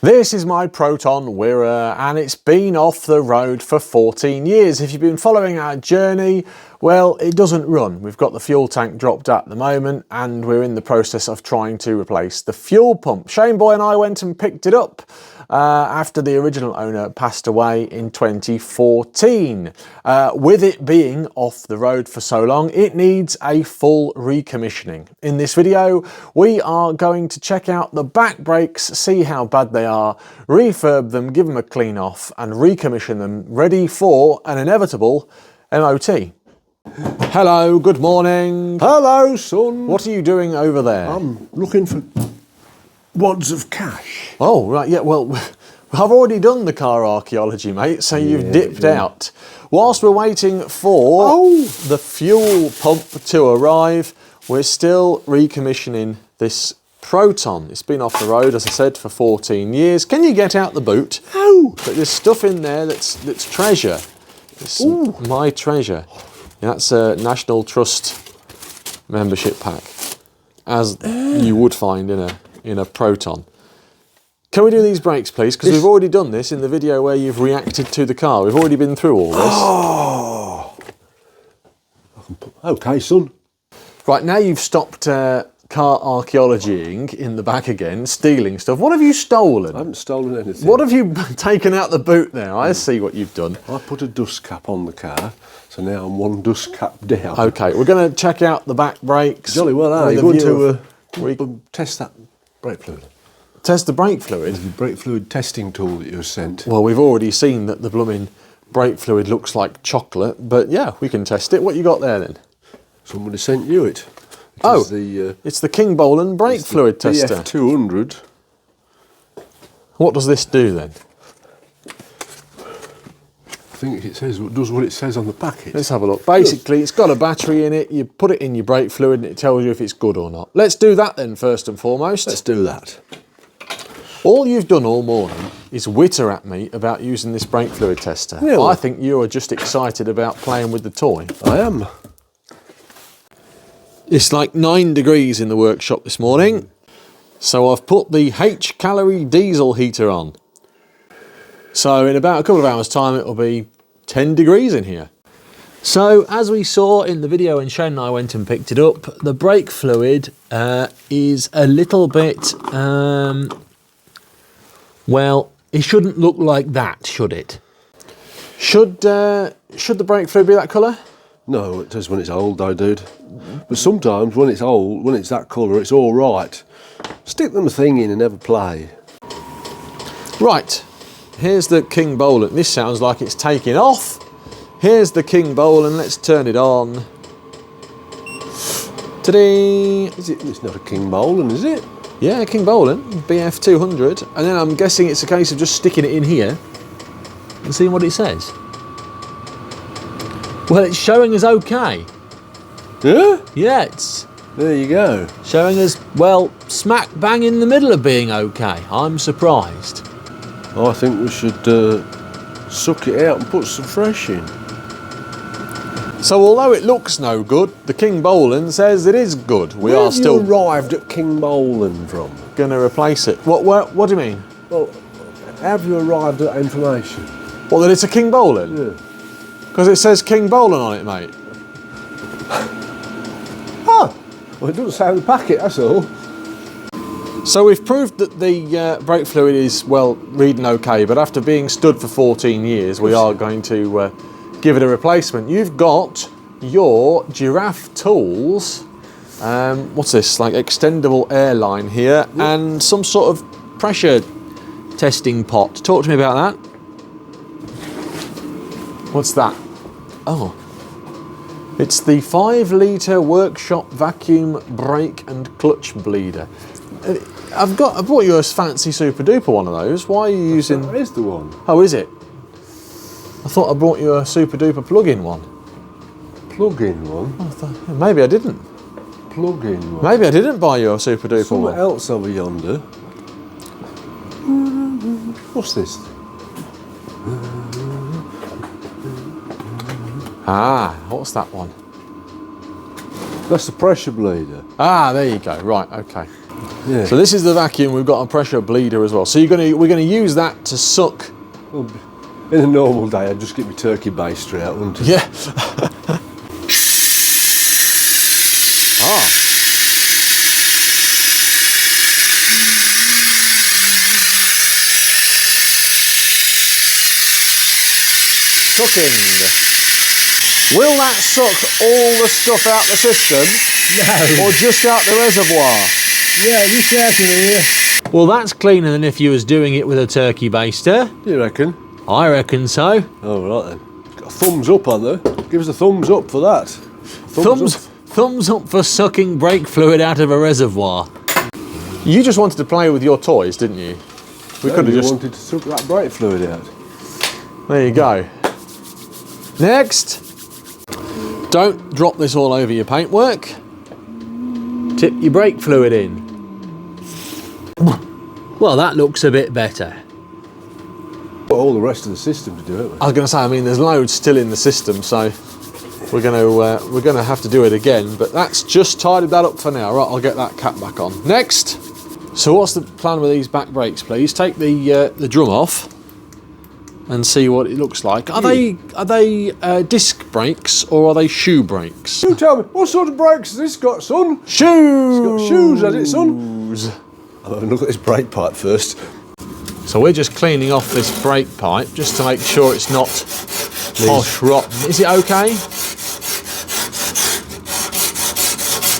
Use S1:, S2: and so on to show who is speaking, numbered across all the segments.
S1: This is my Proton Wira and it's been off the road for 14 years. If you've been following our journey, well, it doesn't run. We've got the fuel tank dropped at the moment and we're in the process of trying to replace the fuel pump. Shane Boy and I went and picked it up after the original owner passed away in 2014. With it being off the road for so long, it needs a full recommissioning. In this video, we are going to check out the back brakes, see how bad they are, refurb them, give them a clean off and recommission them ready for an inevitable MOT. Hello, good morning.
S2: Hello, son.
S1: What are you doing over there?
S2: I'm looking for wads of cash.
S1: Oh, right, yeah, well, I've already done the car archaeology, mate, so you've dipped out. Whilst we're waiting for the fuel pump to arrive, we're still recommissioning this Proton. It's been off the road, as I said, for 14 years. Can you get out the boot?
S2: Oh!
S1: But there's stuff in there that's treasure. It's my treasure. That's a National Trust membership pack, as you would find in a Proton. Can we do these brakes, please? Because we've already done this in the video where you've reacted to the car. We've already been through all this.
S2: Oh! Okay, son.
S1: Right, now you've stopped car archaeologying in the back again, stealing stuff. What have you stolen?
S2: I haven't stolen anything.
S1: What have you taken out the boot now? I see what you've done.
S2: I put a dust cap on the car, so now I'm one dust cap down.
S1: Okay, we're going to check out the back brakes.
S2: Jolly well, are you going to test that brake fluid?
S1: Test the brake fluid?
S2: The brake fluid testing tool that you were sent.
S1: Well, we've already seen that the blooming brake fluid looks like chocolate, but yeah, we can test it. What you got there then?
S2: Somebody sent you it.
S1: It's the King Bolan brake fluid tester.
S2: BF200.
S1: What does this do then?
S2: I think it does what it says on the packet.
S1: Let's have a look. Basically, it's got a battery in it. You put it in your brake fluid and it tells you if it's good or not. Let's do that then first and foremost.
S2: Let's do that.
S1: All you've done all morning is witter at me about using this brake fluid tester.
S2: Really?
S1: I think you are just excited about playing with the toy.
S2: I am.
S1: It's like 9 degrees in the workshop this morning, so I've put the H-calorie diesel heater on. So in about a couple of hours time it'll be 10 degrees in here. So as we saw in the video when Shane and I went and picked it up, the brake fluid is a little bit, well, it shouldn't look like that, should it? Should the brake fluid be that colour?
S2: No, it does when it's old though, dude. But sometimes when it's old, when it's that colour, it's all right. Stick them a thing in and never play.
S1: Right, here's the King Bolan. This sounds like it's taking off. Here's the King Bolan. Let's turn it on. Today.
S2: It's not a King Bolan, is it?
S1: Yeah, King Bolan BF200. And then I'm guessing it's a case of just sticking it in here and seeing what it says. Well, it's showing us okay.
S2: Yeah?
S1: Yeah, it's
S2: there you go.
S1: Showing us, well, smack bang in the middle of being okay. I'm surprised.
S2: I think we should suck it out and put some fresh in.
S1: So although it looks no good, the King Bolan says it is good. We are still
S2: arrived at King Bolan from?
S1: Going to replace it. What do you mean?
S2: Well, have you arrived at that information?
S1: Well, that it's a King Bolan?
S2: Yeah.
S1: Because it says King Bolan on it, mate.
S2: Oh, well, it doesn't say on the packet, that's all.
S1: So we've proved that the brake fluid is, well, reading okay, but after being stood for 14 years, we are going to give it a replacement. You've got your Giraffe Tools, what's this, like extendable air line here, and some sort of pressure testing pot. Talk to me about that. What's that? Oh, it's the 5 litre workshop vacuum brake and clutch bleeder. I bought you a fancy super duper one of those. Why are you using?
S2: That is the one.
S1: Oh, is it? I thought I brought you a super duper plug-in one.
S2: Plug-in one?
S1: Oh, maybe I didn't.
S2: Plug-in one.
S1: Maybe I didn't buy you a super duper
S2: Something
S1: one.
S2: else over yonder. What's this?
S1: Ah, what's that one?
S2: That's the pressure bleeder.
S1: Ah, there you go. Right, okay.
S2: Yeah.
S1: So this is the vacuum. We've got a pressure bleeder as well. So we're gonna use that to suck.
S2: Well, in a normal day, I'd just get my turkey baster out, wouldn't I?
S1: Yeah. Ah. Sucking. Will that suck all the stuff out the system?
S2: No.
S1: Or just out the reservoir?
S2: Yeah, just out of here.
S1: Well, that's cleaner than if you was doing it with a turkey baster.
S2: You reckon?
S1: I reckon so.
S2: Oh, right then. Got a thumbs up on there. Give us a thumbs up for that.
S1: Thumbs up for sucking brake fluid out of a reservoir. You just wanted to play with your toys, didn't you? We could have just
S2: wanted to suck that brake fluid out.
S1: There you go. Next. Don't drop this all over your paintwork. Tip your brake fluid in. Well, that looks a bit better.
S2: Got all the rest of the system to do it with.
S1: I was going to say, I mean, there's loads still in the system, so we're going to have to do it again. But that's just tidied that up for now. Right, I'll get that cap back on. Next. So what's the plan with these back brakes, please? Take the drum off and see what it looks like. Are they disc brakes or are they shoe brakes?
S2: You tell me, what sort of brakes has this got, son?
S1: Shoes.
S2: It's got shoes, has it, son? I'll have a look at this brake pipe first.
S1: So we're just cleaning off this brake pipe just to make sure it's not posh rotten. Is it okay?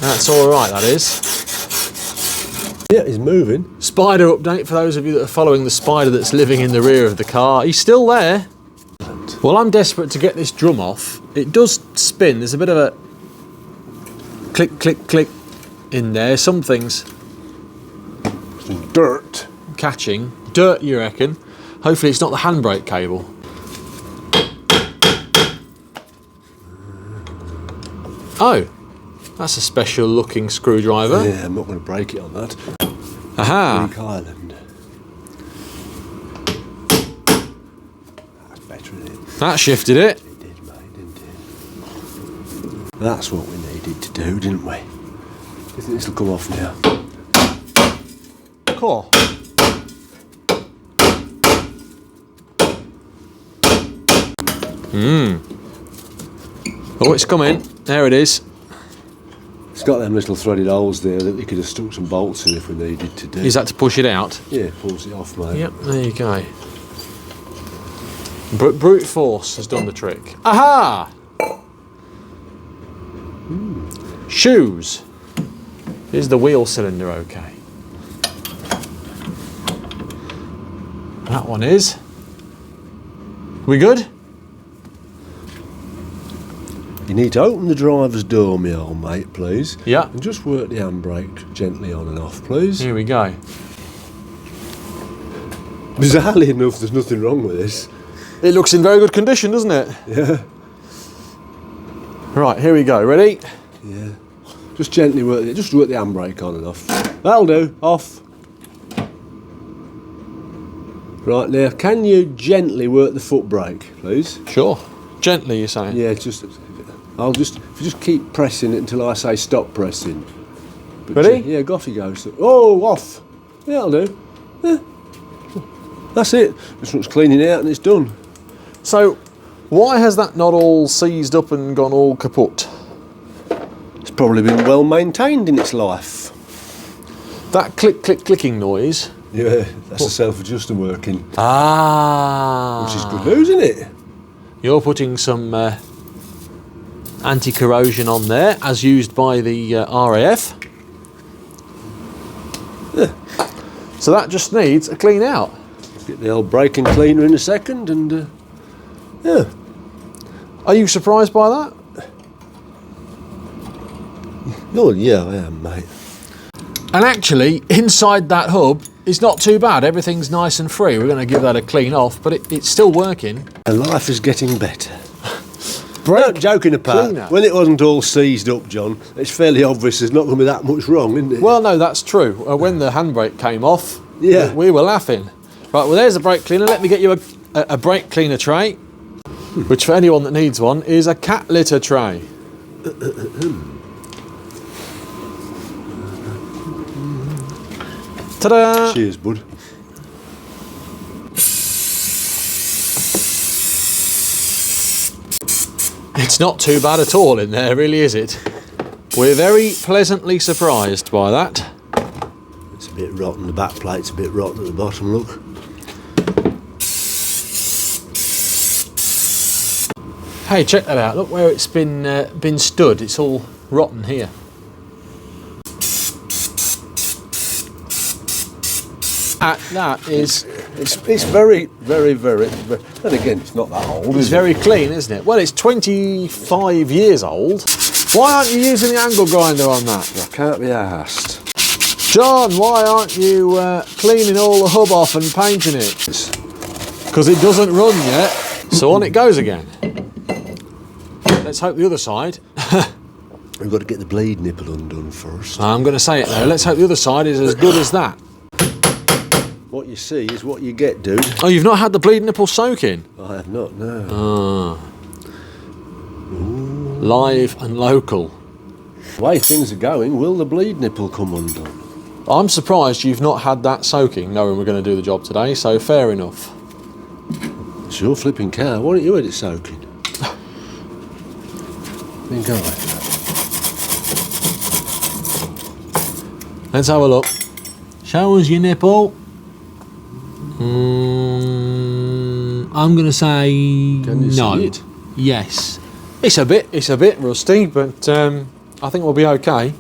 S1: That's all right, that is.
S2: Yeah, he's moving.
S1: Spider update for those of you that are following the spider that's living in the rear of the car. He's still there. Well, I'm desperate to get this drum off. It does spin. There's a bit of a click, click, click in there. Some things
S2: Some dirt.
S1: catching. Dirt, you reckon? Hopefully it's not the handbrake cable. Oh, that's a special looking screwdriver.
S2: Yeah, I'm not going to break it on that.
S1: Aha.
S2: Greek Island. That's better, isn't it?
S1: That shifted it.
S2: It did, mate, didn't it? That's what we needed to do, didn't we? Do you think this will come off now?
S1: Cool. Oh, it's coming. There it is.
S2: It's got them little threaded holes there that we could have stuck some bolts in if we needed to do.
S1: Is that to push it out?
S2: Yeah, pulls it off, mate.
S1: Yep, there you go. Brute force has done the trick. Aha! Shoes. Is the wheel cylinder okay? That one is. We good?
S2: You need to open the driver's door, my old mate, please.
S1: Yeah.
S2: And just work the handbrake gently on and off, please.
S1: Here we go.
S2: Bizarrely enough, there's nothing wrong with this.
S1: It looks in very good condition, doesn't it?
S2: Yeah.
S1: Right, here we go. Ready?
S2: Yeah. Just gently work it. Just work the handbrake on and off. That'll do. Off. Right, now, can you gently work the foot brake, please?
S1: Sure. Gently, you're saying?
S2: Yeah, if you just keep pressing it until I say stop pressing. But,
S1: Ready?
S2: Yeah, off he goes. Oh, off. Yeah, that'll do. Yeah. That's it. This one's cleaning out and it's done.
S1: So, why has that not all seized up and gone all kaput?
S2: It's probably been well maintained in its life.
S1: That click, click, clicking noise.
S2: Yeah, that's the self-adjuster working.
S1: Ah.
S2: Which is good news, isn't it?
S1: You're putting some anti-corrosion on there, as used by the RAF.
S2: Yeah.
S1: So that just needs a clean out.
S2: Get the old braking cleaner in a second and, yeah.
S1: Are you surprised by that?
S2: Oh, yeah, I am, mate.
S1: And actually, inside that hub, it's not too bad. Everything's nice and free. We're going to give that a clean off, but it's still working.
S2: And life is getting better. No, joking apart,
S1: cleaner.
S2: when it wasn't all seized up, John, it's fairly obvious there's not going to be that much wrong, isn't it?
S1: Well, no, that's true. When the handbrake came off,
S2: Yeah.
S1: we were laughing. Right, well, there's a brake cleaner. Let me get you a brake cleaner tray, which for anyone that needs one is a cat litter tray. Ta-da!
S2: Cheers, bud.
S1: It's not too bad at all in there, really, is it? We're very pleasantly surprised by that.
S2: It's a bit rotten, the back plate's a bit rotten at the bottom, look.
S1: Hey, check that out. Look where it's been stood. It's all rotten here. That is...
S2: It's very, very, very... And again, it's not that old,
S1: It's very clean, isn't it? Well, it's 25 years old. Why aren't you using the angle grinder on that?
S2: I can't be arsed.
S1: John, why aren't you cleaning all the hub off and painting it? Because it doesn't run yet. So on it goes again. Let's hope the other side.
S2: We've got to get the blade nipple undone first.
S1: I'm going to say it now. Let's hope the other side is as good as that.
S2: What you see is what you get, dude.
S1: Oh, you've not had the bleed nipple soaking?
S2: I have not, no.
S1: Live and local.
S2: The way things are going, will the bleed nipple come undone?
S1: I'm surprised you've not had that soaking, knowing we're going to do the job today, so fair enough.
S2: It's your flipping car. Why don't you had it soaking? Then go away.
S1: Let's have a look. Show us your nipple. I'm going to say
S2: Can you
S1: no.
S2: see it?
S1: Yes. It's a bit rusty, but I think we'll be okay.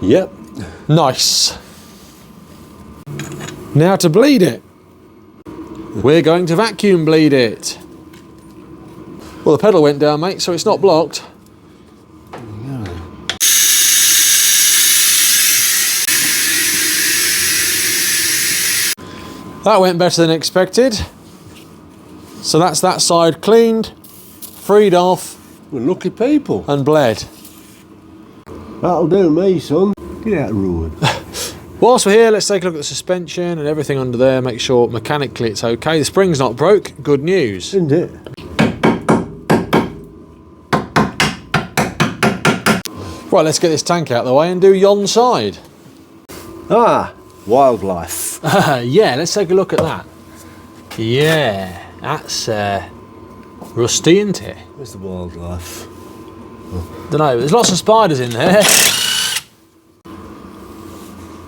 S2: Yep.
S1: Nice. Now to bleed it. We're going to vacuum bleed it. Well, the pedal went down, mate, so it's not blocked. That went better than expected. So that's that side cleaned, freed off,
S2: We're lucky people.
S1: and bled.
S2: That'll do me, son. Get out of the road.
S1: Whilst we're here, let's take a look at the suspension and everything under there, make sure mechanically it's okay. The spring's not broke, good news.
S2: Isn't it?
S1: Right, let's get this tank out of the way and do yon side.
S2: Ah, wildlife.
S1: Yeah, let's take a look at that. Yeah, that's rusty, isn't it?
S2: Where's the wildlife?
S1: Don't know, there's lots of spiders in there.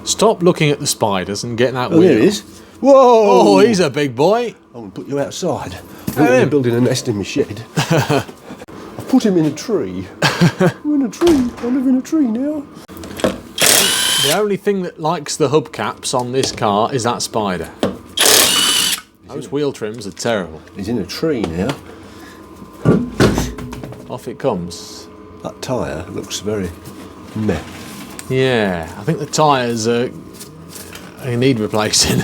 S1: Stop looking at the spiders and getting that
S2: Oh,
S1: wheel.
S2: there it is. Whoa!
S1: Oh, he's a big boy.
S2: I'm going to put you outside.
S1: Hey,
S2: I'm building a nest in my shed. I've put him in a tree. I'm in a tree. I live in a tree now.
S1: The only thing that likes the hubcaps on this car is that spider. Those wheel trims are terrible.
S2: He's in a tree now.
S1: Off it comes.
S2: That tyre looks very meh.
S1: Yeah, I think the tyres they need replacing.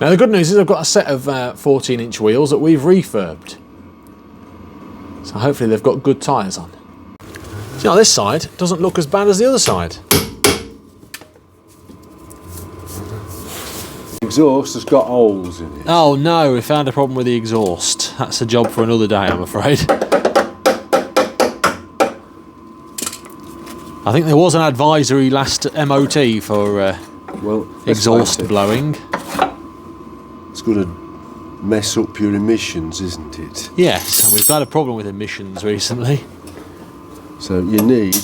S1: Now the good news is I've got a set of 14-inch wheels that we've refurbed. So hopefully they've got good tyres on. See, now this side doesn't look as bad as the other side.
S2: The exhaust has got holes in it.
S1: Oh no, we found a problem with the exhaust. That's a job for another day, I'm afraid. I think there was an advisory last MOT for
S2: Well,
S1: exhaust blowing.
S2: It's going to mess up your emissions, isn't it?
S1: Yes, and we've had a problem with emissions recently.
S2: So you need,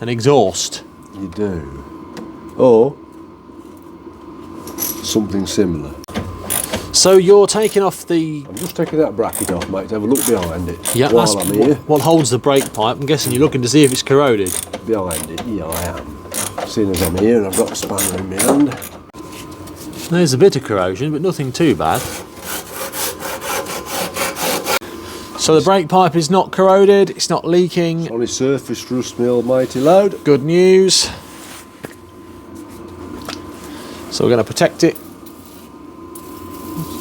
S1: An exhaust.
S2: you do, or something similar.
S1: So you're taking off the...
S2: I'm just taking that bracket off, mate, to have a look behind it.
S1: Yeah, that's
S2: while I'm here.
S1: what holds the brake pipe. I'm guessing you're looking to see if it's corroded.
S2: Behind it, yeah, I am. Seeing as I'm here and I've got a spanner in my hand.
S1: There's a bit of corrosion, but nothing too bad. So the brake pipe is not corroded, it's not leaking.
S2: On his surface, rust me almighty load.
S1: Good news. So we're going to protect it.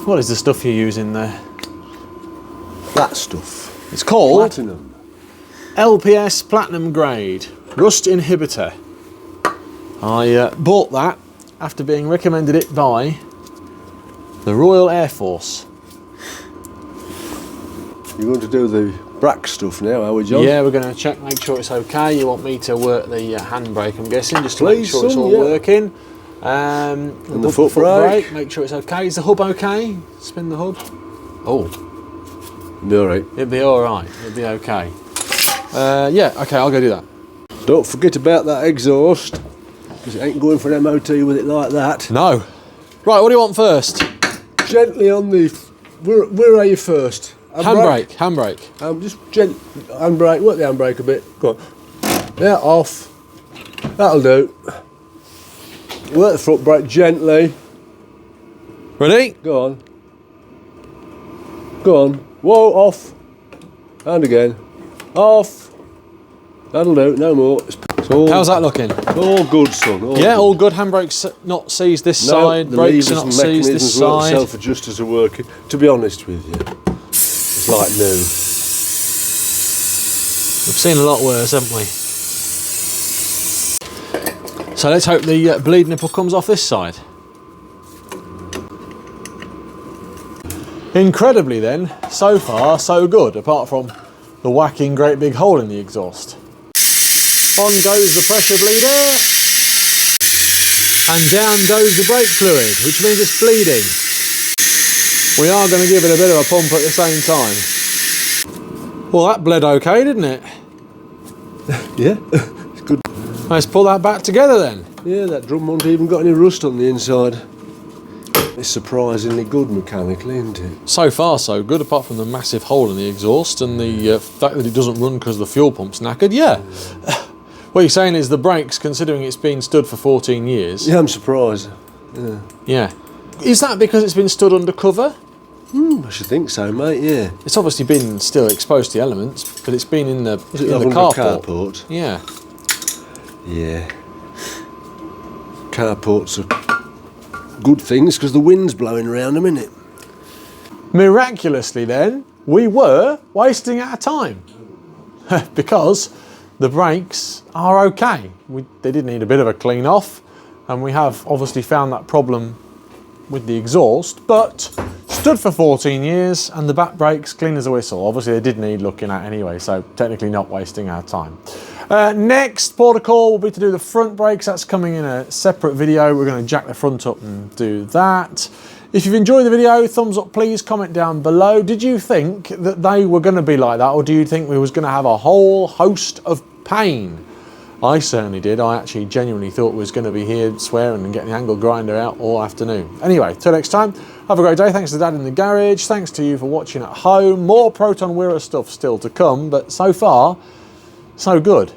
S1: What is the stuff you're using there?
S2: That stuff.
S1: It's called
S2: Platinum.
S1: LPS Platinum Grade. rust inhibitor. I bought that after being recommended it by the Royal Air Force.
S2: You're going to do the brack stuff now, are we, John?
S1: Yeah, we're going to check, make sure it's okay. You want me to work the handbrake, I'm guessing, just to make
S2: Please,
S1: sure it's
S2: son,
S1: all
S2: yeah.
S1: working. And
S2: the foot brake.
S1: Make sure it's okay. Is the hub okay? Spin the hub. Oh,
S2: Be all right.
S1: it'll be all right. It'll be okay. Yeah, okay, I'll go do that.
S2: Don't forget about that exhaust, because it ain't going for an MOT with it like that.
S1: No. Right, what do you want first?
S2: Gently on the... Where are you first?
S1: Handbrake, handbrake.
S2: Just handbrake, work the handbrake a bit. Go on. Yeah, off. That'll do. Work the foot brake gently.
S1: Ready?
S2: Go on. Go on. Whoa, off. And again. Off. That'll do, no more. It's all,
S1: How's that looking?
S2: all good, son. All
S1: Yeah,
S2: good.
S1: all good. Handbrake's not seized this
S2: No,
S1: side,
S2: the
S1: brakes
S2: levers
S1: are not
S2: and
S1: seized this
S2: mechanisms work,
S1: side.
S2: self-adjusters are working. To be honest with you, it's like new.
S1: We've seen a lot worse, haven't we? So let's hope the bleed nipple comes off this side. Incredibly then, so far so good, apart from the whacking great big hole in the exhaust. On goes the pressure bleeder, and down goes the brake fluid, which means it's bleeding. We are going to give it a bit of a pump at the same time. Well, that bled okay, didn't it?
S2: Yeah, it's good.
S1: Let's pull that back together then.
S2: Yeah, that drum won't even got any rust on the inside. It's surprisingly good mechanically, isn't it?
S1: So far so good, apart from the massive hole in the exhaust and the fact that it doesn't run because the fuel pump's knackered. Yeah. What you're saying is the brakes, considering it's been stood for 14 years.
S2: Yeah, I'm surprised. Yeah.
S1: Yeah. Is that because it's been stood under cover?
S2: I should think so, mate, yeah.
S1: It's obviously been still exposed to the elements, but it's been in the,
S2: Was it
S1: in
S2: like
S1: the
S2: under
S1: carport.
S2: carport?
S1: Yeah.
S2: Yeah. Carports are good things because the wind's blowing around them, isn't it?
S1: Miraculously then, we were wasting our time. Because the brakes are okay. They did need a bit of a clean off, and we have obviously found that problem with the exhaust, but stood for 14 years and the back brakes clean as a whistle. Obviously they did need looking at anyway, so technically not wasting our time. Next port of call will be to do the front brakes. That's coming in a separate video. We're going to jack the front up and do that. If you've enjoyed the video, thumbs up please, comment down below. Did you think that they were going to be like that, or do you think we was going to have a whole host of pain? I certainly did. I actually genuinely thought we was going to be here swearing and getting the angle grinder out all afternoon. Anyway, till next time, have a great day. Thanks to Dad in the garage. Thanks to you for watching at home. More Proton Wira stuff still to come, but so far, so good.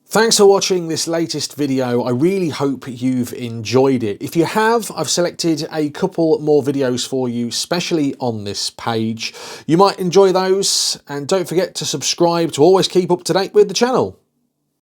S1: Thanks for watching this latest video. I really hope you've enjoyed it. If you have, I've selected a couple more videos for you, especially on this page. You might enjoy those, and don't forget to subscribe to always keep up to date with the channel.